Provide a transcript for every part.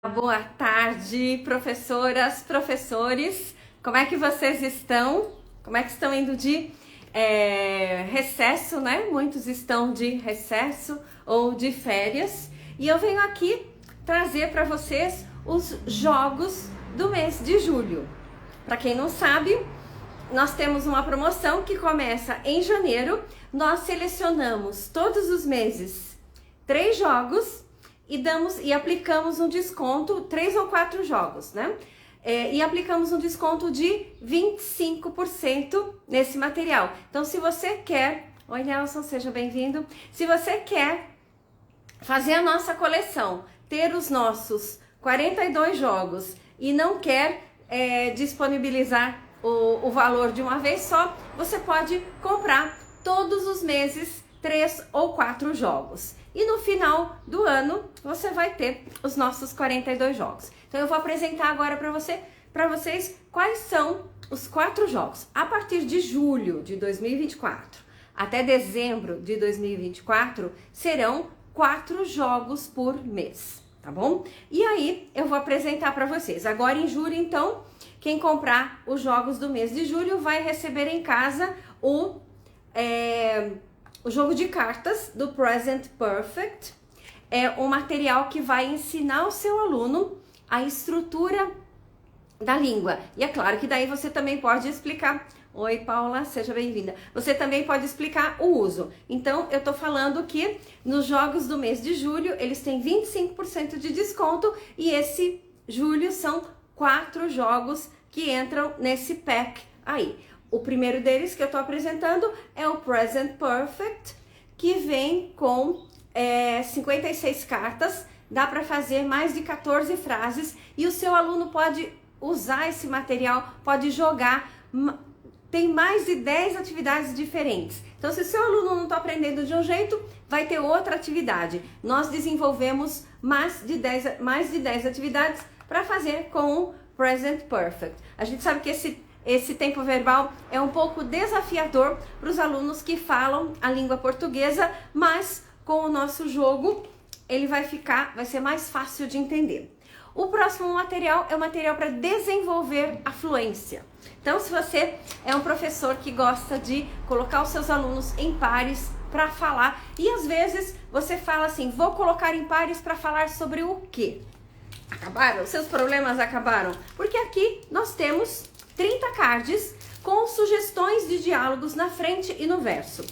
Boa tarde, professoras, professores. Como é que vocês estão? Como é que estão indo de recesso, né? Muitos estão de recesso ou de férias. E eu venho aqui trazer para vocês os jogos do mês de julho. Para quem não sabe, nós temos uma promoção que começa em janeiro. Nós selecionamos todos os meses 3 jogos e aplicamos um desconto, 3 ou 4 jogos, né? E aplicamos um desconto de 25% nesse material. Então, se você quer... Oi, Nelson, seja bem-vindo. Se você quer fazer a nossa coleção, ter os nossos 42 jogos e não quer disponibilizar o valor de uma vez só, você pode comprar todos os meses 3 ou 4 jogos. E no final do ano, você vai ter os nossos 42 jogos. Então eu vou apresentar agora para vocês quais são os 4 jogos. A partir de julho de 2024 até dezembro de 2024, serão 4 jogos por mês, tá bom? E aí eu vou apresentar para vocês. Agora em julho, então, quem comprar os jogos do mês de julho vai receber em casa o jogo de cartas do Present Perfect. É um material que vai ensinar o seu aluno a estrutura da língua. E é claro que daí você também pode explicar. Oi, Paula, seja bem-vinda. Você também pode explicar o uso. Então, eu tô falando que nos jogos do mês de julho, eles têm 25% de desconto e esse julho são 4 jogos que entram nesse pack aí. O primeiro deles que eu tô apresentando é o Present Perfect, que vem com 56 cartas, dá para fazer mais de 14 frases e o seu aluno pode usar esse material, pode jogar, tem mais de 10 atividades diferentes. Então, se o seu aluno não está aprendendo de um jeito, vai ter outra atividade. Nós desenvolvemos mais de 10 atividades para fazer com o Present Perfect. A gente sabe que esse tempo verbal é um pouco desafiador para os alunos que falam a língua portuguesa, mas com o nosso jogo ele vai ser mais fácil de entender. O próximo material é o material para desenvolver a fluência. Então, se você é um professor que gosta de colocar os seus alunos em pares para falar, e às vezes você fala assim, vou colocar em pares para falar sobre o quê? Acabaram? Seus problemas acabaram? Porque aqui nós temos 30 cards com sugestões de diálogos na frente e no verso.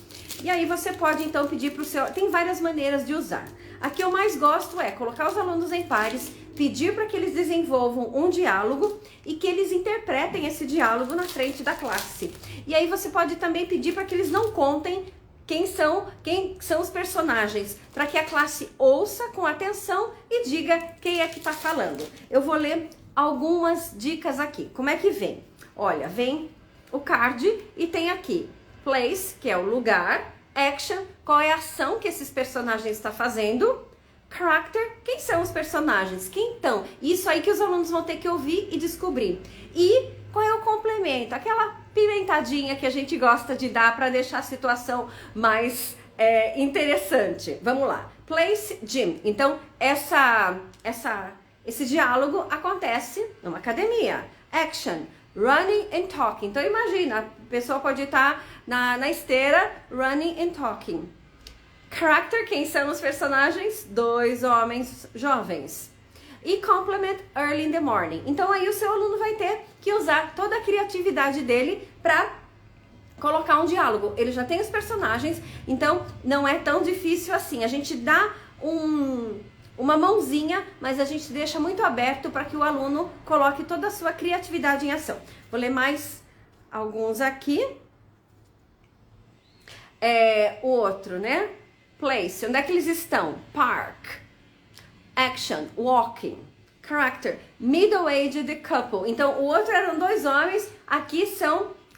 E aí você pode então pedir para o seu... Tem várias maneiras de usar. A que eu mais gosto é colocar os alunos em pares, pedir para que eles desenvolvam um diálogo e que eles interpretem esse diálogo na frente da classe. E aí você pode também pedir para que eles não contem quem são os personagens, para que a classe ouça com atenção e diga quem é que está falando. Eu vou ler algumas dicas aqui. Como é que vem? Olha, vem o card e tem aqui place, que é o lugar, action, qual é a ação que esses personagens estão fazendo, character, quem são os personagens, quem estão, isso aí que os alunos vão ter que ouvir e descobrir. E qual é o complemento, aquela pimentadinha que a gente gosta de dar para deixar a situação mais interessante. Vamos lá, place, gym. Então, esse diálogo acontece numa academia. Action, running and talking. Então imagina, a pessoa pode estar na esteira, running and talking. Character, quem são os personagens? 2 homens jovens. E complement, early in the morning. Então aí o seu aluno vai ter que usar toda a criatividade dele para colocar um diálogo. Ele já tem os personagens, então não é tão difícil assim. A gente dá uma mãozinha, mas a gente deixa muito aberto para que o aluno coloque toda a sua criatividade em ação. Vou ler mais alguns aqui. O outro, né? Place, onde é que eles estão? Park. Action, walking. Character, middle-aged couple. Então, o outro eram 2 homens, aqui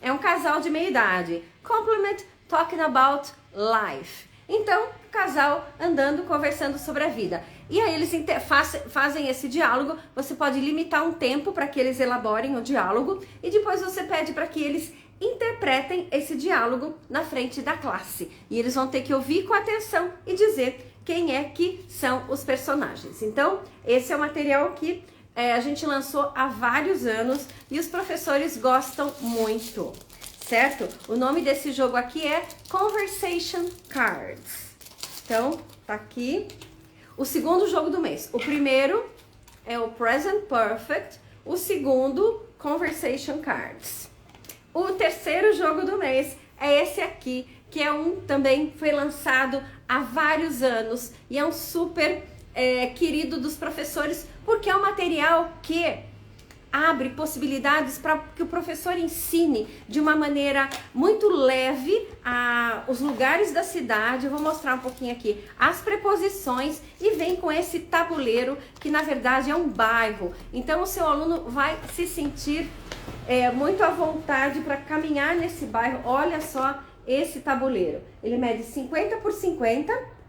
é um casal de meia idade. Complement, talking about life. Então, casal andando, conversando sobre a vida. E aí eles fazem esse diálogo, você pode limitar um tempo para que eles elaborem o diálogo e depois você pede para que eles interpretem esse diálogo na frente da classe. E eles vão ter que ouvir com atenção e dizer quem é que são os personagens. Então, esse é o material que a gente lançou há vários anos e os professores gostam muito, certo? O nome desse jogo aqui é Conversation Cards. Então, tá aqui o segundo jogo do mês. O primeiro é o Present Perfect, o segundo, Conversation Cards. O terceiro jogo do mês é esse aqui, que é também foi lançado há vários anos e é um super querido dos professores, porque é um material que abre possibilidades para que o professor ensine de uma maneira muito leve os lugares da cidade. Eu vou mostrar um pouquinho aqui as preposições e vem com esse tabuleiro que na verdade é um bairro. Então o seu aluno vai se sentir muito à vontade para caminhar nesse bairro. Olha só esse tabuleiro. Ele mede 50 por 50.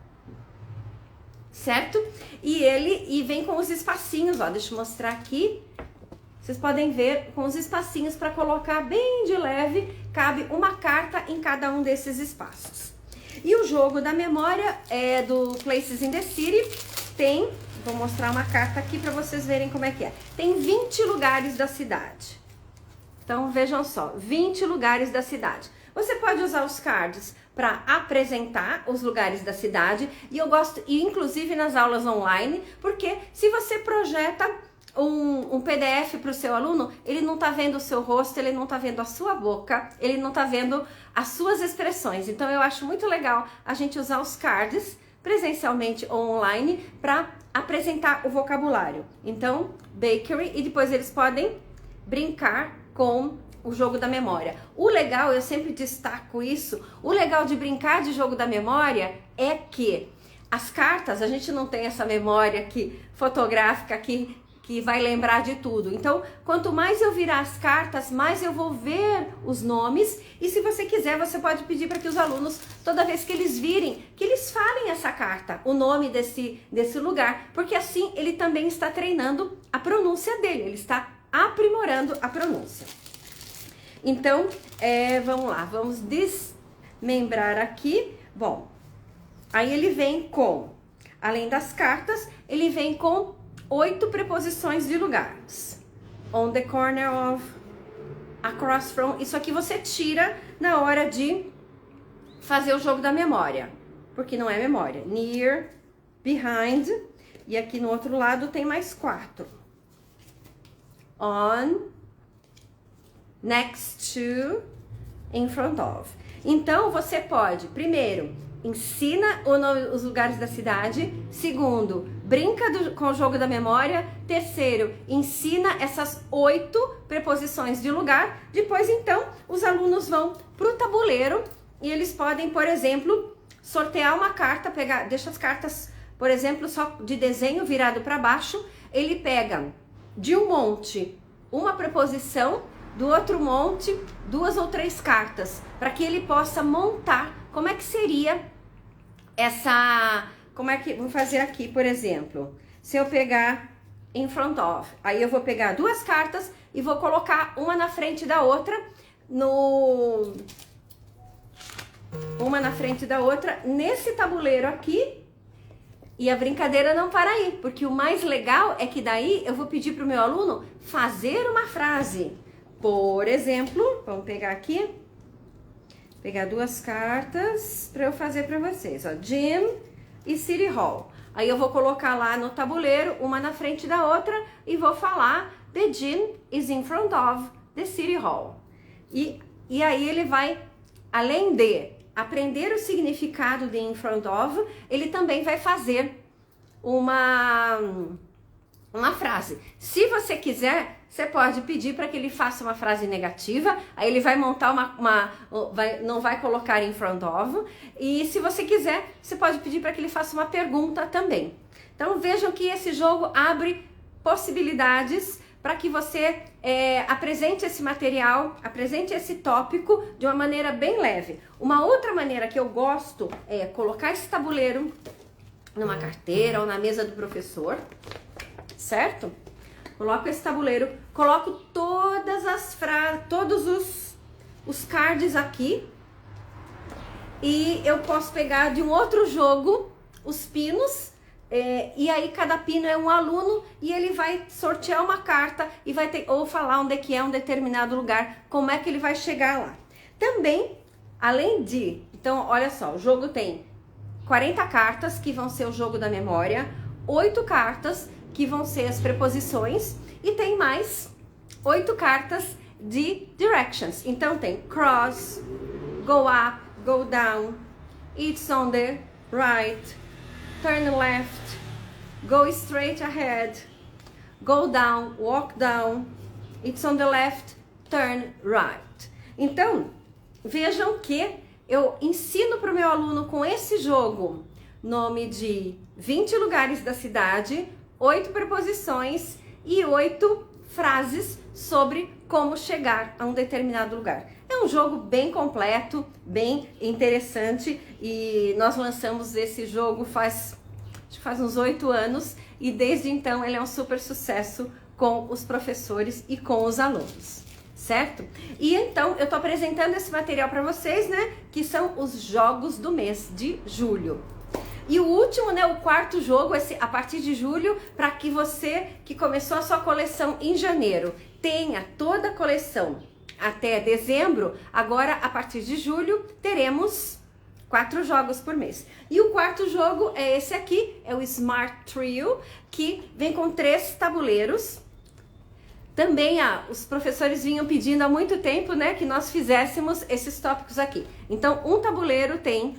Certo? E vem com os espacinhos, ó, deixa eu mostrar aqui. Vocês podem ver com os espacinhos para colocar bem de leve, cabe uma carta em cada um desses espaços. E o jogo da memória do Places in the City vou mostrar uma carta aqui para vocês verem como é que é. Tem 20 lugares da cidade. Então vejam só, 20 lugares da cidade. Você pode usar os cards para apresentar os lugares da cidade, e eu gosto, inclusive nas aulas online, porque se você projeta um PDF para o seu aluno, ele não está vendo o seu rosto, ele não está vendo a sua boca, ele não está vendo as suas expressões. Então eu acho muito legal a gente usar os cards presencialmente ou online para apresentar o vocabulário. Então, bakery, e depois eles podem brincar com o jogo da memória. O legal, eu sempre destaco isso, o legal de brincar de jogo da memória é que as cartas, a gente não tem essa memória fotográfica que vai lembrar de tudo. Então, quanto mais eu virar as cartas, mais eu vou ver os nomes, e se você quiser, você pode pedir para que os alunos, toda vez que eles virem, que eles falem essa carta, o nome desse lugar, porque assim ele também está treinando a pronúncia dele, ele está aprimorando a pronúncia. Então, vamos lá, vamos desmembrar aqui. Bom, aí ele vem com, além das cartas, ele vem com 8 preposições de lugares. On the corner of, across from. Isso aqui você tira na hora de fazer o jogo da memória, porque não é memória. Near, behind, e aqui no outro lado tem mais 4. On, next to, in front of. Então, você pode, primeiro, ensina os lugares da cidade. Segundo, brinca com o jogo da memória. Terceiro, ensina essas 8 preposições de lugar. Depois, então, os alunos vão para o tabuleiro e eles podem, por exemplo, sortear uma carta, deixa as cartas, por exemplo, só de desenho virado para baixo. Ele pega de um monte uma preposição, do outro monte 2 ou 3 cartas, para que ele possa montar como é que seria vamos fazer aqui, por exemplo, se eu pegar in front of, aí eu vou pegar 2 cartas e vou colocar uma na frente da outra, uma na frente da outra, nesse tabuleiro aqui. E a brincadeira não para aí, porque o mais legal é que daí eu vou pedir para o meu aluno fazer uma frase. Por exemplo, vamos pegar aqui, pegar 2 cartas para eu fazer para vocês, ó, Gym e City Hall. Aí eu vou colocar lá no tabuleiro, uma na frente da outra, e vou falar The gym is in front of the City Hall. E aí ele vai, além de aprender o significado de in front of, ele também vai fazer uma frase. Se você quiser, você pode pedir para que ele faça uma frase negativa, aí ele vai montar não vai colocar in front of, e se você quiser, você pode pedir para que ele faça uma pergunta também. Então vejam que esse jogo abre possibilidades para que você apresente esse material, apresente esse tópico de uma maneira bem leve. Uma outra maneira que eu gosto é colocar esse tabuleiro numa carteira ou na mesa do professor, certo? Coloco esse tabuleiro, coloco todas as frases, todos os cards aqui, e eu posso pegar de um outro jogo os pinos, e aí cada pino é um aluno e ele vai sortear uma carta e vai ter, ou falar onde é que é um determinado lugar, como é que ele vai chegar lá. Também, além de, então olha só, o jogo tem 40 cartas que vão ser o jogo da memória, 8 cartas que vão ser as preposições e tem mais 8 cartas de directions. Então tem cross, go up, go down, it's on the right, turn left, go straight ahead, go down, walk down, it's on the left, turn right. Então, vejam que eu ensino para o meu aluno com esse jogo nome de 20 lugares da cidade, 8 preposições e 8 frases sobre como chegar a um determinado lugar. É um jogo bem completo, bem interessante e nós lançamos esse jogo faz uns 8 anos e desde então ele é um super sucesso com os professores e com os alunos, certo? E então eu tô apresentando esse material para vocês, né, que são os jogos do mês de julho. E o último, né, o quarto jogo, a partir de julho, para que você que começou a sua coleção em janeiro tenha toda a coleção até dezembro, agora a partir de julho teremos 4 jogos por mês. E o quarto jogo é esse aqui, é o Smart Trio, que vem com 3 tabuleiros. Também os professores vinham pedindo há muito tempo, né, que nós fizéssemos esses tópicos aqui. Então, um tabuleiro tem...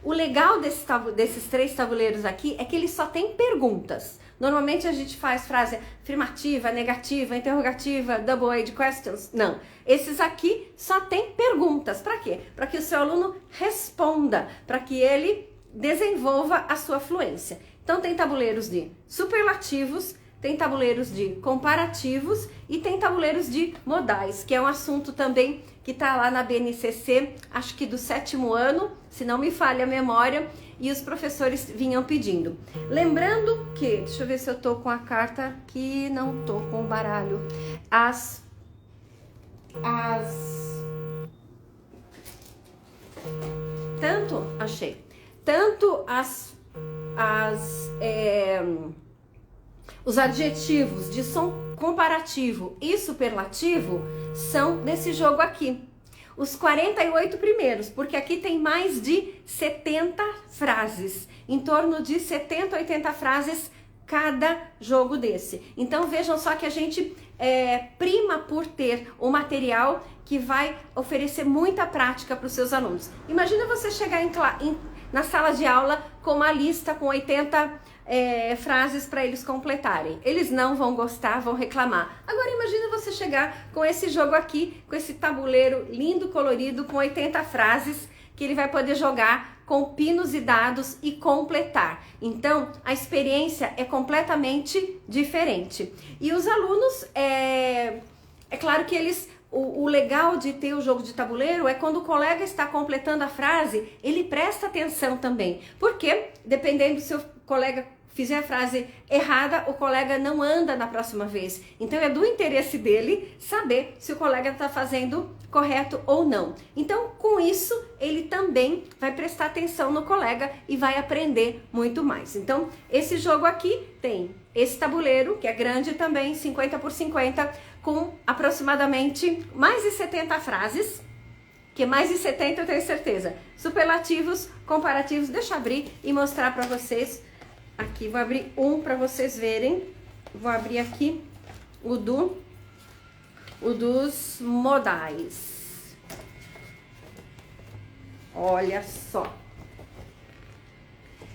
O legal desses 3 tabuleiros aqui é que eles só tem perguntas. Normalmente a gente faz frase afirmativa, negativa, interrogativa, double-edged questions. Não, esses aqui só tem perguntas. Para quê? Para que o seu aluno responda, para que ele desenvolva a sua fluência. Então tem tabuleiros de superlativos, tem tabuleiros de comparativos e tem tabuleiros de modais, que é um assunto também que está lá na BNCC, acho que do 7º ano, se não me falha a memória, e os professores vinham pedindo. Lembrando que, deixa eu ver se eu tô com a carta aqui, não tô com o baralho. Os adjetivos de som comparativo e superlativo são desse jogo aqui. Os 48 primeiros, porque aqui tem mais de 70 frases, em torno de 70, 80 frases cada jogo desse. Então vejam só que a gente prima por ter um material que vai oferecer muita prática para os seus alunos. Imagina você chegar na sala de aula com uma lista com 80 frases para eles completarem. Eles não vão gostar, vão reclamar. Agora imagina você chegar com esse jogo aqui, com esse tabuleiro lindo, colorido, com 80 frases, que ele vai poder jogar com pinos e dados e completar. Então, a experiência é completamente diferente. E os alunos, é claro que eles... O legal de ter o jogo de tabuleiro é quando o colega está completando a frase, ele presta atenção também. Porque, dependendo se o colega fizer a frase errada, o colega não anda na próxima vez. Então é do interesse dele saber se o colega está fazendo correto ou não. Então, com isso, ele também vai prestar atenção no colega e vai aprender muito mais. Então, esse jogo aqui tem esse tabuleiro, que é grande também, 50 por 50, com aproximadamente mais de 70 frases, que mais de 70 eu tenho certeza. Superlativos, comparativos, deixa eu abrir e mostrar para vocês. Aqui, vou abrir um para vocês verem. Vou abrir aqui o dos modais. Olha só.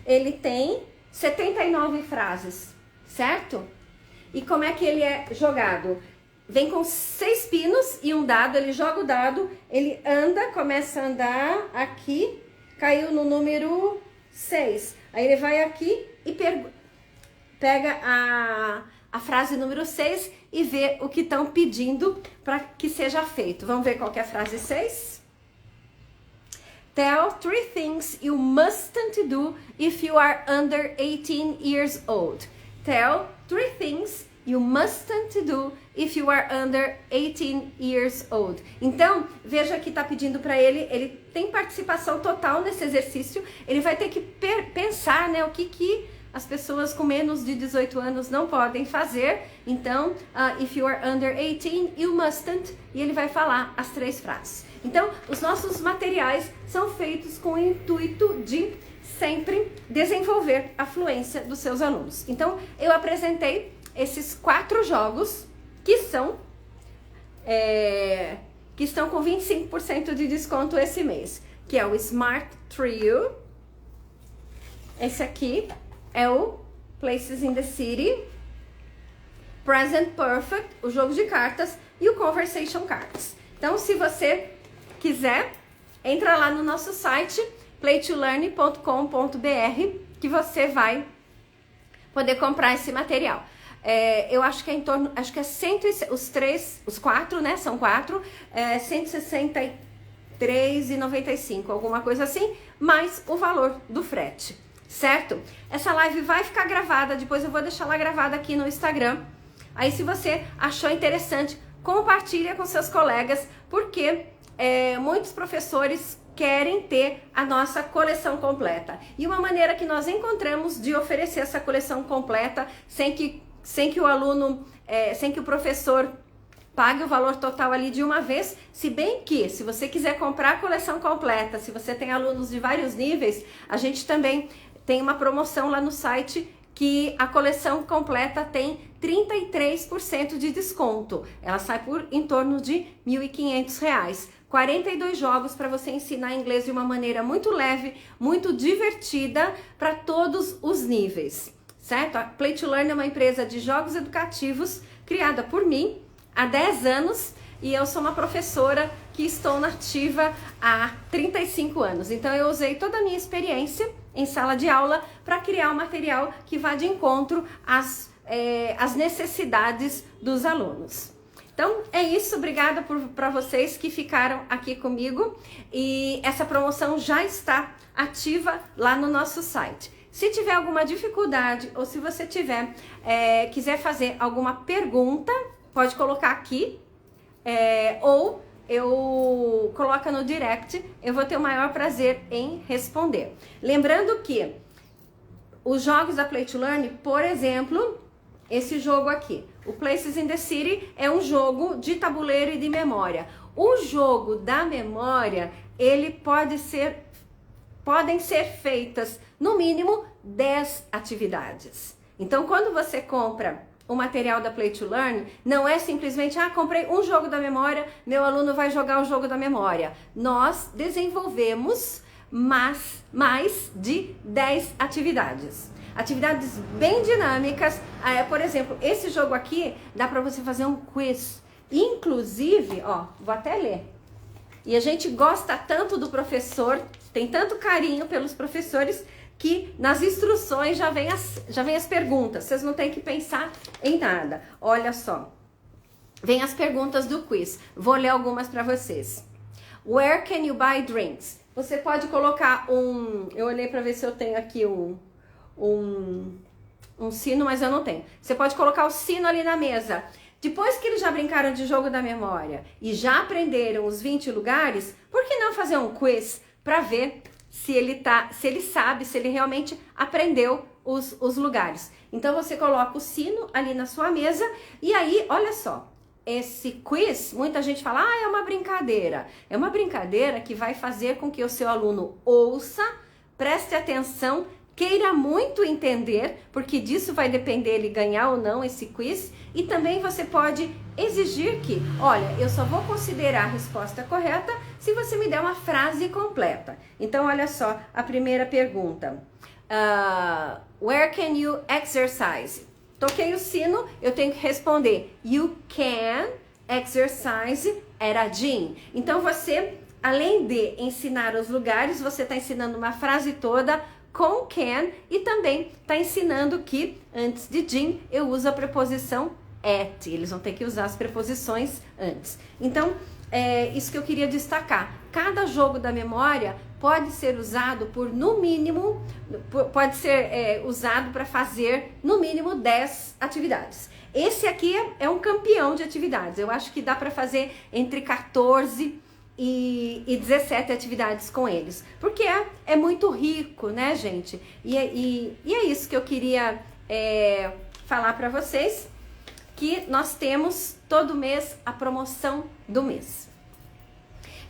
Ele tem 79 frases, certo? E como é que ele é jogado? Vem com 6 pinos e um dado, ele joga o dado, ele anda, começa a andar aqui, caiu no número 6. Aí ele vai aqui e pega a frase número 6 e vê o que estão pedindo para que seja feito. Vamos ver qual que é a frase 6? Tell 3 things you mustn't do if you are under 18 years old. Tell 3 things you mustn't do if you are under 18 years old. Então, veja que está pedindo para ele tem participação total nesse exercício, ele vai ter que pensar, né, o que as pessoas com menos de 18 anos não podem fazer. Então, if you are under 18, you mustn't, e ele vai falar as 3 frases. Então, os nossos materiais são feitos com o intuito de sempre desenvolver a fluência dos seus alunos. Então, eu apresentei esses 4 jogos que estão com 25% de desconto esse mês, que é o Smart Trio, esse aqui é o Places in the City, Present Perfect, o jogo de cartas, e o Conversation Cards. Então, se você quiser, entra lá no nosso site playtolearn.com.br que você vai poder comprar esse material. Eu acho que é em torno, acho que é os 4, né? São 4, 163,95, alguma coisa assim, mais o valor do frete, certo? Essa live vai ficar gravada, depois eu vou deixar ela gravada aqui no Instagram. Aí, se você achou interessante, compartilha com seus colegas, porque muitos professores querem ter a nossa coleção completa. E uma maneira que nós encontramos de oferecer essa coleção completa sem que o aluno, sem que o professor pague o valor total ali de uma vez, se bem que, se você quiser comprar a coleção completa, se você tem alunos de vários níveis, a gente também tem uma promoção lá no site que a coleção completa tem 33% de desconto. Ela sai por em torno de R$ 1.500. 42 jogos para você ensinar inglês de uma maneira muito leve, muito divertida para todos os níveis, certo? A Play to Learn é uma empresa de jogos educativos criada por mim há 10 anos e eu sou uma professora que estou na ativa há 35 anos. Então eu usei toda a minha experiência em sala de aula para criar um material que vá de encontro às necessidades dos alunos. Então, é isso. Obrigada para vocês que ficaram aqui comigo. E essa promoção já está ativa lá no nosso site. Se tiver alguma dificuldade ou se você quiser fazer alguma pergunta, pode colocar aqui. Ou eu coloco no direct. Eu vou ter o maior prazer em responder. Lembrando que os jogos da Play to Learn, por exemplo, esse jogo aqui, o Places in the City, é um jogo de tabuleiro e de memória. O jogo da memória, podem ser feitas no mínimo 10 atividades. Então, quando você compra o material da Play to Learn, não é simplesmente, comprei um jogo da memória, meu aluno vai jogar o jogo da memória. Nós desenvolvemos mais de 10 atividades. Atividades bem dinâmicas. Por exemplo, esse jogo aqui dá para você fazer um quiz. Inclusive, vou até ler. E a gente gosta tanto do professor, tem tanto carinho pelos professores, que nas instruções já vem as perguntas. Vocês não têm que pensar em nada. Olha só. Vem as perguntas do quiz. Vou ler algumas para vocês. Where can you buy drinks? Você pode colocar eu olhei para ver se eu tenho aqui um sino, mas eu não tenho. Você pode colocar o sino ali na mesa. Depois que eles já brincaram de jogo da memória e já aprenderam os 20 lugares, por que não fazer um quiz para ver se ele sabe, se ele realmente aprendeu os lugares? Então você coloca o sino ali na sua mesa e aí, olha só, esse quiz, muita gente fala, é uma brincadeira. É uma brincadeira que vai fazer com que o seu aluno ouça, preste atenção, queira muito entender, porque disso vai depender ele ganhar ou não esse quiz. E também você pode exigir que, olha, eu só vou considerar a resposta correta se você me der uma frase completa. Então, olha só, a primeira pergunta. Where can you exercise? Toquei o sino, eu tenho que responder. You can exercise at a gym. Então, você, além de ensinar os lugares, você está ensinando uma frase toda com can e também está ensinando que antes de gym eu uso a preposição at. Eles vão ter que usar as preposições antes. Então, isso que eu queria destacar. Cada jogo da memória pode ser usado usado para fazer no mínimo 10 atividades. Esse aqui é um campeão de atividades. Eu acho que dá para fazer entre 14 e 17 atividades com eles. Porque é muito rico, né, gente? E é isso que eu queria falar para vocês. Que nós temos todo mês a promoção do mês.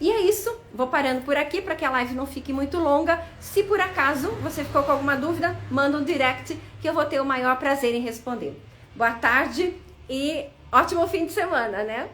E é isso, vou parando por aqui para que a live não fique muito longa. Se por acaso você ficou com alguma dúvida, manda um direct que eu vou ter o maior prazer em responder. Boa tarde e ótimo fim de semana, né?